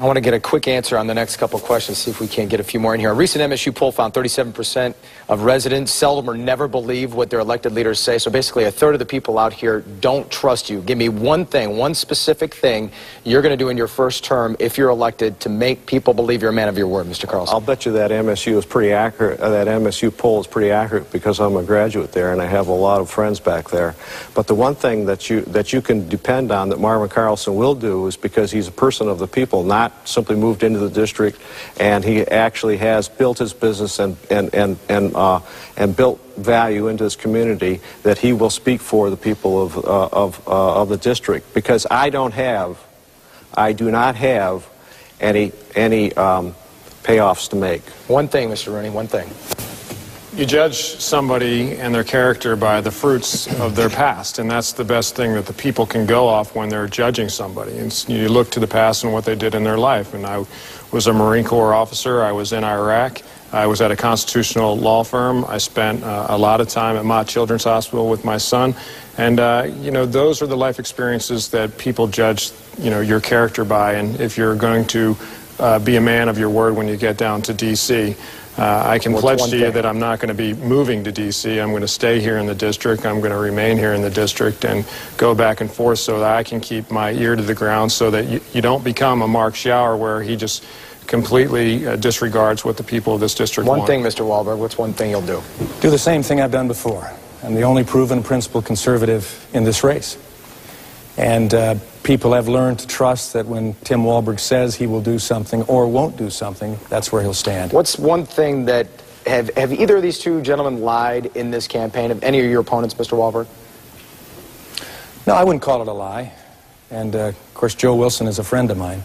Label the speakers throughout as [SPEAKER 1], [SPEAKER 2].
[SPEAKER 1] I want to get a quick answer on the next couple of questions, see if we can't get a few more in here. A recent MSU poll found 37% of residents seldom or never believe what their elected leaders say. So basically, a third of the people out here don't trust you. Give me one thing, one specific thing you're going to do in your first term if you're elected to make people believe you're a man of your word, Mr. Carlson.
[SPEAKER 2] I'll bet you that MSU is pretty accurate. That MSU poll is pretty accurate because I'm a graduate there and I have a lot of friends back there. But the one thing that you can depend on that Marvin Carlson will do is because he's a person of the people, not simply moved into the district, and he actually has built his business and built value into his community, that he will speak for the people of the district, because I do not have any payoffs to make.
[SPEAKER 1] One thing, Mr. Rooney, one thing.
[SPEAKER 3] You judge somebody and their character by the fruits of their past, and that's the best thing that the people can go off when they're judging somebody. And you look to the past and what they did in their life. And I was a Marine Corps officer. I was in Iraq. I was at a constitutional law firm. I spent a lot of time at Mott Children's Hospital with my son. And, you know, those are the life experiences that people judge, you know, your character by. And if you're going to be a man of your word when you get down to D.C., I can pledge to you that I'm not going to be moving to D.C. I'm going to stay here in the district. I'm going to remain here in the district and go back and forth so that I can keep my ear to the ground, so that you don't become a Mark Schauer where he just completely disregards what the people of this district want.
[SPEAKER 1] One thing, Mr. Wahlberg, what's one thing you'll do?
[SPEAKER 4] Do the same thing I've done before. I'm the only proven principled conservative in this race. And people have learned to trust that when Tim Wahlberg says he will do something or won't do something, that's where he'll stand.
[SPEAKER 1] What's one thing that, have either of these two gentlemen lied in this campaign? Have any of your opponents, Mr. Wahlberg?
[SPEAKER 4] No, I wouldn't call it a lie. And, of course, Joe Wilson is a friend of mine.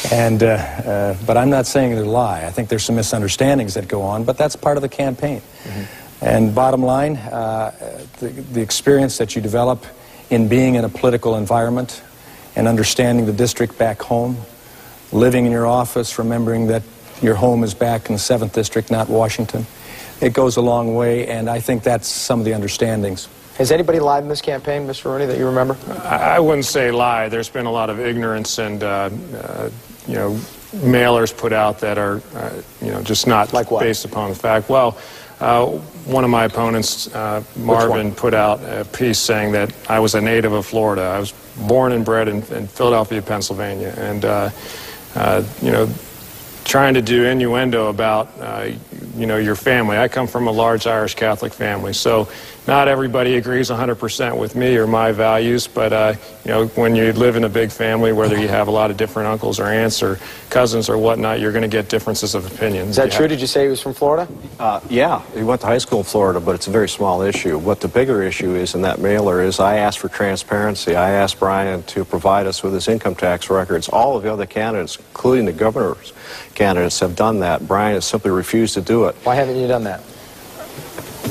[SPEAKER 4] But I'm not saying they're a lie. I think there's some misunderstandings that go on, but that's part of the campaign. And bottom line, the experience that you develop in being in a political environment and understanding the district back home, living in your office, remembering that your home is back in the 7th District, not Washington, it goes a long way, and I think that's some of the understandings.
[SPEAKER 1] Has anybody lied in this campaign, Mr. Rooney, that you remember?
[SPEAKER 3] I wouldn't say lie. There's been a lot of ignorance and, you know, mailers put out that are, you know, just not based upon the fact. Well, one of my opponents, Marvin, put out a piece saying that I was a native of Florida. I was born and bred in Philadelphia, Pennsylvania. And, you know, trying to do innuendo about, you know, your family. I come from a large Irish Catholic family, so not everybody agrees 100% with me or my values, but, you know, when you live in a big family, whether you have a lot of different uncles or aunts or cousins or whatnot, you're going to get differences of opinion.
[SPEAKER 1] Is that true? Did you say he was from Florida?
[SPEAKER 2] Yeah, he went to high school in Florida, but it's a very small issue. What the bigger issue is in that mailer is I asked for transparency. I asked Brian to provide us with his income tax records. All of the other candidates, including the governor's candidates, have done that. Brian has simply refused to do it.
[SPEAKER 1] Why haven't you done that?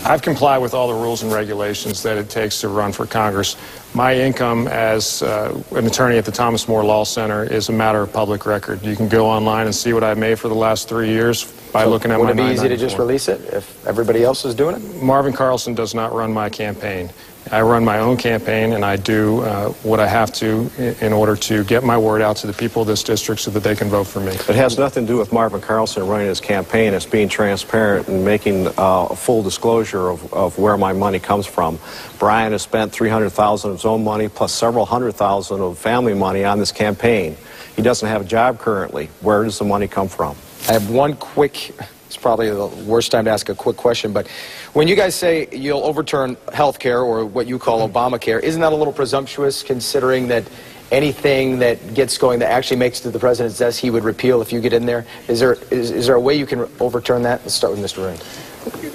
[SPEAKER 3] I've complied with all the rules and regulations that it takes to run for Congress. My income as an attorney at the Thomas More Law Center is a matter of public record. You can go online and see what I've made for the last 3 years by looking at my 994.
[SPEAKER 1] Would it be easy to just release it if everybody else is doing it?
[SPEAKER 3] Marvin Carlson does not run my campaign. I run my own campaign, and I do what I have to in order to get my word out to the people of this district so that they can vote for me.
[SPEAKER 2] It has nothing to do with Marvin Carlson running his campaign. It's being transparent and making a full disclosure of where my money comes from. Brian has spent $300,000 of his own money plus several $100,000 of family money on this campaign. He doesn't have a job currently. Where does the money come from?
[SPEAKER 1] I have one quick... It's probably the worst time to ask a quick question, but when you guys say you'll overturn health care, or what you call Obamacare, isn't that a little presumptuous, considering that anything that gets going that actually makes it to the president's desk he would repeal if you get in there? Is there a way you can overturn that? Let's start with Mr. Rooney.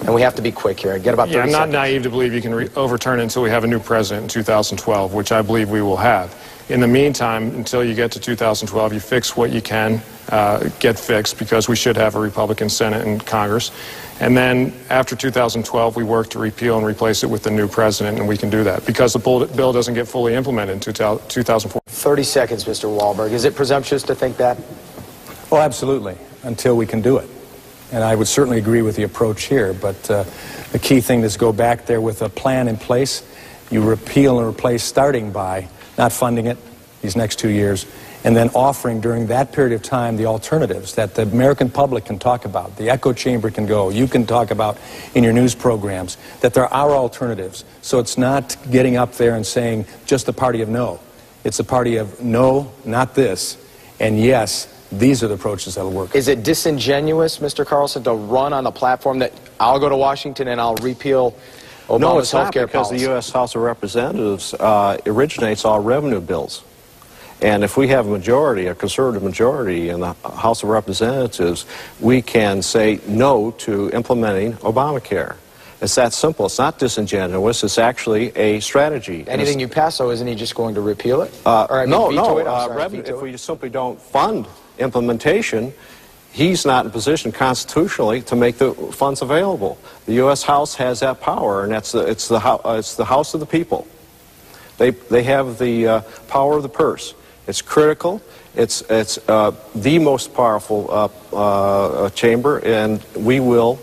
[SPEAKER 1] And we have to be quick here. Get about 30 seconds.
[SPEAKER 3] I'm not naive to believe you can overturn it until we have a new president in 2012, which I believe we will have. In the meantime, until you get to 2012, you fix what you can get fixed, because we should have a Republican Senate and Congress. And then after 2012, we work to repeal and replace it with the new president, and we can do that because the bill doesn't get fully implemented in 2004.
[SPEAKER 1] 30 seconds, Mr. Wahlberg. Is it presumptuous to think that?
[SPEAKER 4] Oh, absolutely, until we can do it. And I would certainly agree with the approach here, but the key thing is go back there with a plan in place. You repeal and replace starting by not funding it these next 2 years, and then offering during that period of time the alternatives that the American public can talk about, the echo chamber can go, you can talk about in your news programs, that there are alternatives. So it's not getting up there and saying just the party of no. It's a party of no, not this, and yes, these are the approaches that will work.
[SPEAKER 1] Is it disingenuous, Mr. Carlson, to run on a platform that I'll go to Washington and I'll repeal Obama's
[SPEAKER 2] No, it's not,
[SPEAKER 1] healthcare
[SPEAKER 2] because
[SPEAKER 1] policy?
[SPEAKER 2] the U.S. House of Representatives originates all revenue bills. And if we have a majority, a conservative majority in the House of Representatives, we can say no to implementing Obamacare. It's that simple. It's not disingenuous. It's actually a strategy.
[SPEAKER 1] Anything you pass, though, isn't he just going to repeal it?
[SPEAKER 2] No.
[SPEAKER 1] Veto
[SPEAKER 2] If we simply don't fund implementation, he's not in position constitutionally to make the funds available. The U.S. House has that power, and it's the House of the people. They have the power of the purse. It's critical. It's the most powerful chamber, and we will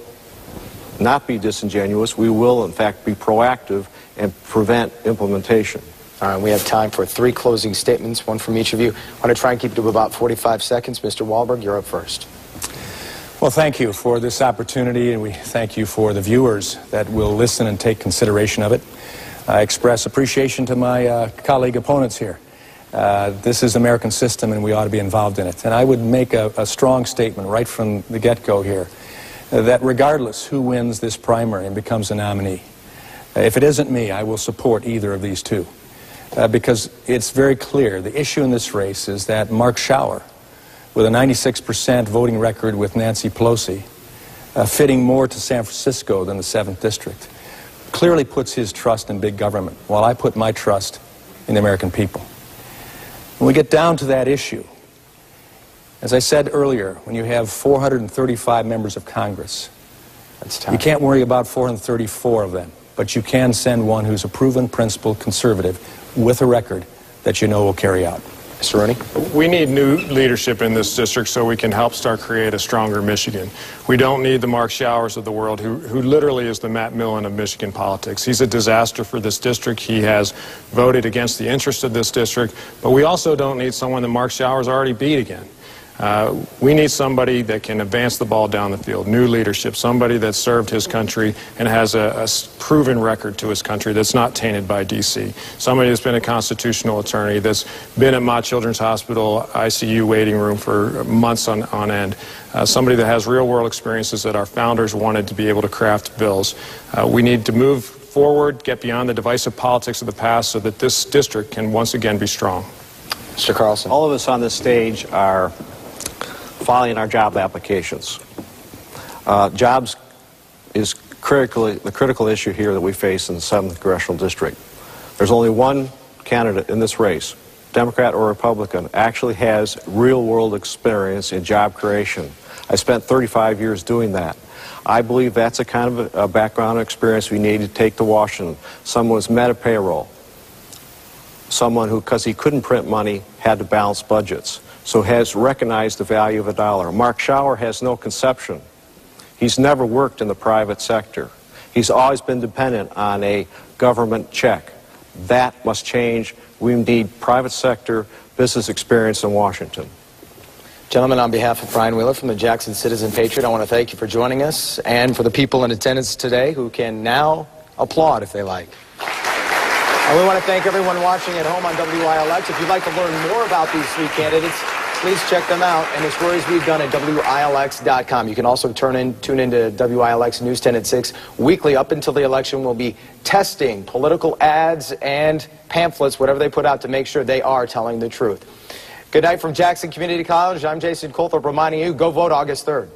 [SPEAKER 2] not be disingenuous. We will, in fact, be proactive and prevent implementation.
[SPEAKER 1] All right, we have time for 3 closing statements, one from each of you. I want to try and keep it to about 45 seconds. Mr. Wahlberg, you're up first.
[SPEAKER 4] Well, thank you for this opportunity, and we thank you for the viewers that will listen and take consideration of it. I express appreciation to my colleague opponents here. This is the American system, and we ought to be involved in it. And I would make a strong statement right from the get-go here that regardless who wins this primary and becomes a nominee, if it isn't me, I will support either of these two. Because it's very clear, the issue in this race is that Mark Schauer, with a 96% voting record with Nancy Pelosi, fitting more to San Francisco than the 7th District, clearly puts his trust in big government, while I put my trust in the American people. When we get down to that issue, as I said earlier, when you have 435 members of Congress, you can't worry about 434 of them, but you can send one who's a proven, principled conservative with a record that you know will carry out.
[SPEAKER 1] Mr. Rooney?
[SPEAKER 3] We need new leadership in this district so we can help start create a stronger Michigan. We don't need the Mark Schauers of the world who literally is the Matt Millen of Michigan politics. He's a disaster for this district. He has voted against the interests of this district. But we also don't need someone that Mark Schauers already beat again. We need somebody that can advance the ball down the field, new leadership, somebody that served his country and has a proven record to his country that's not tainted by D.C., somebody that's been a constitutional attorney, that's been at Mott Children's Hospital ICU waiting room for months on end, somebody that has real-world experiences that our founders wanted to be able to craft bills. We need to move forward, get beyond the divisive politics of the past so that this district can once again be strong.
[SPEAKER 1] Mr. Carlson?
[SPEAKER 2] All of us on this stage are filing our job applications. Jobs is the critical issue here that we face in the 7th Congressional District. There's only one candidate in this race, Democrat or Republican, actually has real-world experience in job creation. I spent 35 years doing that. I believe that's a kind of a background experience we need to take to Washington. Someone who's met a payroll. Someone who, because he couldn't print money, had to balance budgets. So has recognized the value of a dollar. Mark Schauer has no conception. He's never worked in the private sector. He's always been dependent on a government check. That must change. We need private sector business experience in Washington.
[SPEAKER 1] Gentlemen, on behalf of Brian Wheeler from the Jackson Citizen Patriot, I want to thank you for joining us, and for the people in attendance today who can now applaud if they like. And we want to thank everyone watching at home on WILX. If you'd like to learn more about these 3 candidates, please check them out and the stories we've done at WILX.com. You can also tune into WILX News 10 at 6 weekly up until the election. We'll be testing political ads and pamphlets, whatever they put out, to make sure they are telling the truth. Good night from Jackson Community College. I'm Jason Colthorpe reminding you, go vote August 3rd.